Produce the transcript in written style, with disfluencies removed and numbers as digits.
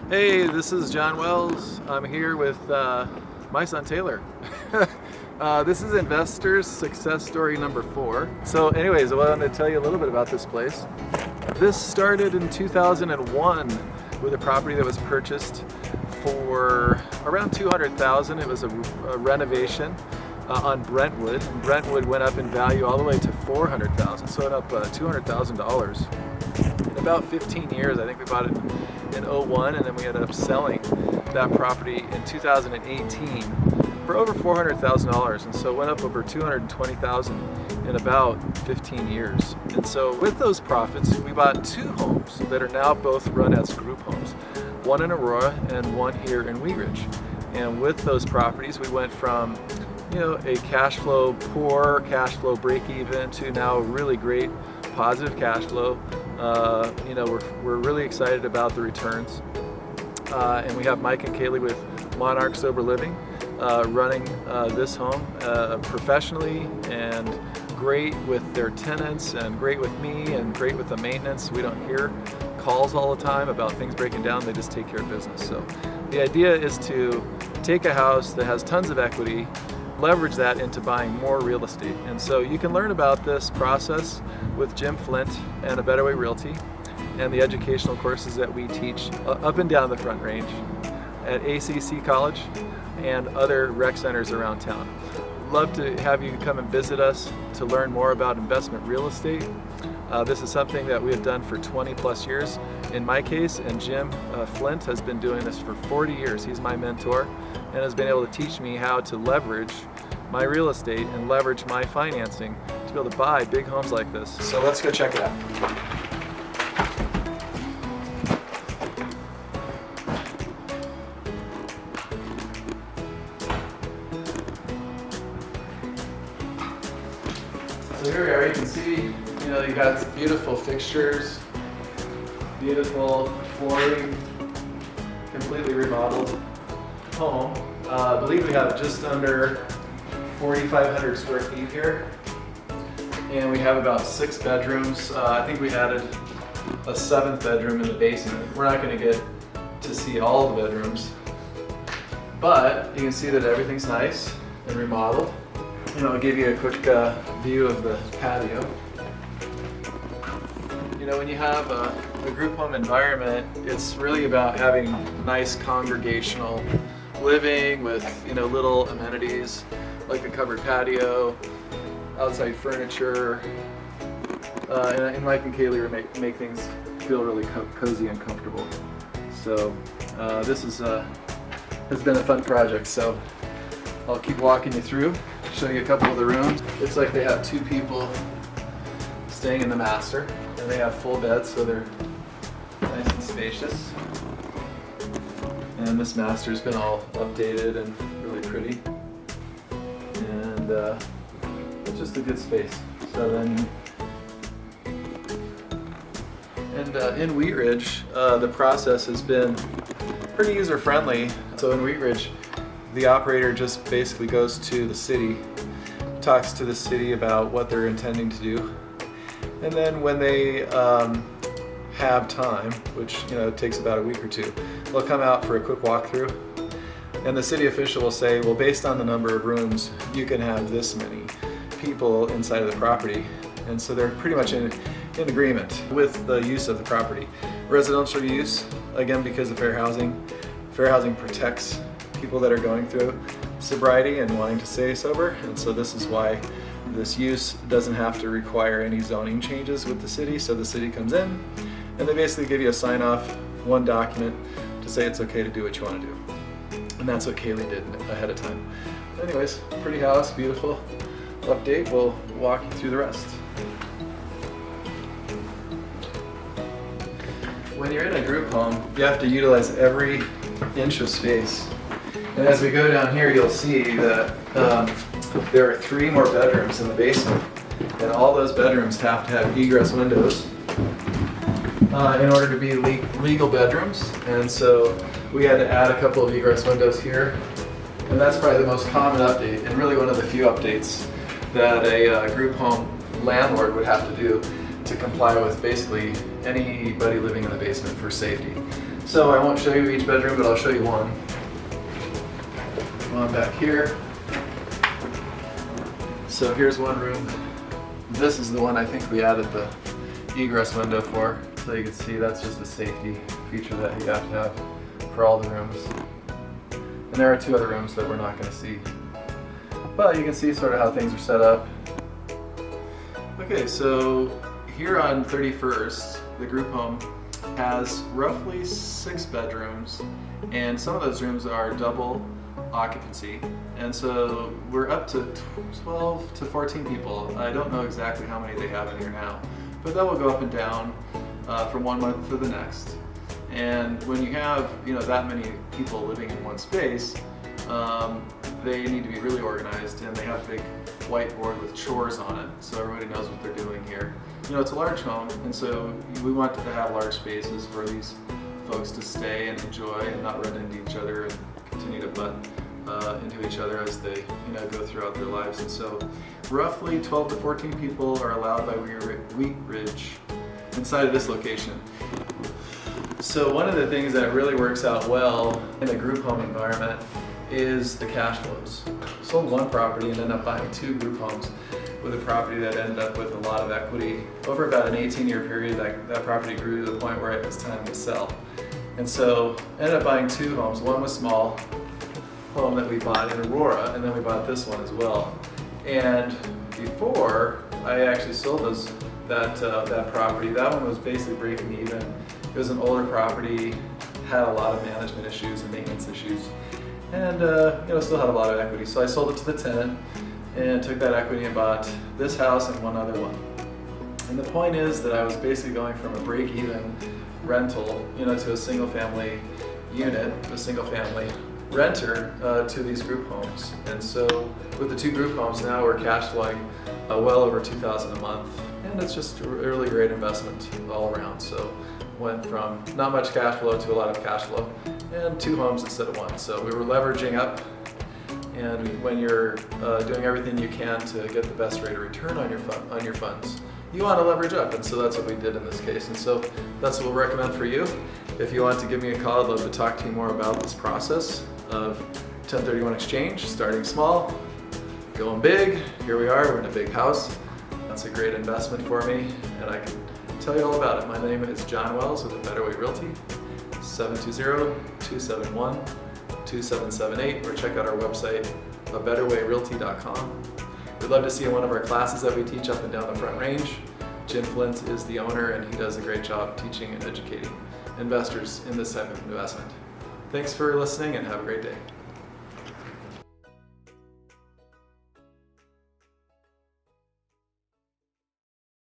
Hey, this is John Wells. I'm here with my son Taylor. This is Investors Success Story number 4. So anyways, I wanted to tell you a little bit about this place. This started in 2001 with a property that was purchased for around $200,000. It was a renovation on Brentwood. And Brentwood went up in value all the way to $400,000, so it went up $200,000. In about 15 years, I think we bought it in 01, and then we ended up selling that property in 2018 for over $400,000, and so it went up over $220,000 in about 15 years. And so with those profits, we bought 2 homes that are now both run as group homes, one in Aurora and one here in Wheat Ridge. And with those properties, we went from a cash flow poor, cash flow break even, to now really great positive cash flow. We're really excited about the returns. And we have Mike and Kaylee with Monarch Sober Living running this home professionally and great with their tenants and great with me and great with the maintenance. We don't hear calls all the time about things breaking down. They just take care of business. So the idea is to take a house that has tons of equity, leverage that into buying more real estate. And so you can learn about this process with Jim Flint and A Better Way Realty and the educational courses that we teach up and down the Front Range at ACC College and other rec centers around town. Love to have you come and visit us to learn more about investment real estate. This is something that we have done for 20 plus years in my case, and Jim Flint has been doing this for 40 years. He's my mentor and has been able to teach me how to leverage my real estate and leverage my financing to be able to buy big homes like this. So let's go check it out. So here we are. You can see, you got beautiful fixtures, beautiful flooring, completely remodeled home. I believe we have just under 4,500 square feet here, and we have about 6 bedrooms. I think we added a 7th bedroom in the basement. We're not going to get to see all the bedrooms, but you can see that everything's nice and remodeled. I'll give you a quick view of the patio. When you have a group home environment, it's really about having nice congregational living with little amenities like a covered patio, outside furniture, and Mike and Kaylee make things feel really cozy and comfortable. So this has been a fun project. So I'll keep walking you through, show you a couple of the rooms. Looks like they have 2 people staying in the master, and they have full beds, so they're nice and spacious. And this master's been all updated and really pretty, and it's just a good space. So then, in Wheat Ridge, the process has been pretty user friendly. So in Wheat Ridge, the operator just basically goes to the city, talks to the city about what they're intending to do, and then when they have time, which takes about a week or 2, they'll come out for a quick walkthrough, and the city official will say, well, based on the number of rooms, you can have this many people inside of the property. And so they're pretty much in agreement with the use of the property. Residential use, again, because of fair housing protects people that are going through sobriety and wanting to stay sober, and so this is why this use doesn't have to require any zoning changes with the city. So the city comes in and they basically give you a sign-off, one document to say it's okay to do what you want to do. And that's what Kaylee did ahead of time. Anyways, pretty house, beautiful update. We'll walk you through the rest. When you're in a group home, you have to utilize every inch of space. And as we go down here, you'll see that there are 3 more bedrooms in the basement, and all those bedrooms have to have egress windows in order to be legal bedrooms. And so we had to add a couple of egress windows here, and that's probably the most common update, and really one of the few updates that a group home landlord would have to do to comply with basically anybody living in the basement for safety. So I won't show you each bedroom, but I'll show you one. Come on back here. So here's one room. This is the one I think we added the egress window for. So you can see that's just a safety feature that you have to have for all the rooms. And there are two other rooms that we're not going to see. But you can see sort of how things are set up. Okay, so here on 31st, the group home has roughly 6 bedrooms, and some of those rooms are double occupancy. And so we're up to 12 to 14 people. I don't know exactly how many they have in here now, but that will go up and down from one month to the next. And when you have that many people living in one space, they need to be really organized, and they have a big whiteboard with chores on it, so everybody knows what they're doing here. It's a large home, and so we want to have large spaces for these folks to stay and enjoy and not run into each other and continue to butt into each other as they go throughout their lives. And so roughly 12 to 14 people are allowed by Wheat Ridge inside of this location. So one of the things that really works out well in a group home environment is the cash flows. Sold one property and ended up buying 2 group homes with a property that ended up with a lot of equity. Over about an 18-year period, that property grew to the point where it was time to sell. And so ended up buying 2 homes. One was small home that we bought in Aurora, and then we bought this one as well. And before I actually sold that property, that one was basically breaking even. It was an older property, had a lot of management issues and maintenance issues, and still had a lot of equity. So I sold it to the tenant and took that equity and bought this house and one other one. And the point is that I was basically going from a break-even rental, to a single-family unit, a single-family renter to these group homes. And so with the 2 group homes now, we're cash flowing well over $2,000 a month, and it's just a really great investment all around. So went from not much cash flow to a lot of cash flow, and 2 homes instead of 1. So we were leveraging up, and when you're doing everything you can to get the best rate of return on your funds, you want to leverage up, and so that's what we did in this case. And so that's what we'll recommend for you. If you want to give me a call, I'd love to talk to you more about this process of 1031 exchange, starting small, going big. Here we are, we're in a big house. That's a great investment for me, and I can tell you all about it. My name is John Wells with A Better Way Realty, 720-271-2778, or check out our website, abetterwayrealty.com. We'd love to see you in one of our classes that we teach up and down the Front Range. Jim Flint is the owner, and he does a great job teaching and educating investors in this type of investment. Thanks for listening, and have a great day.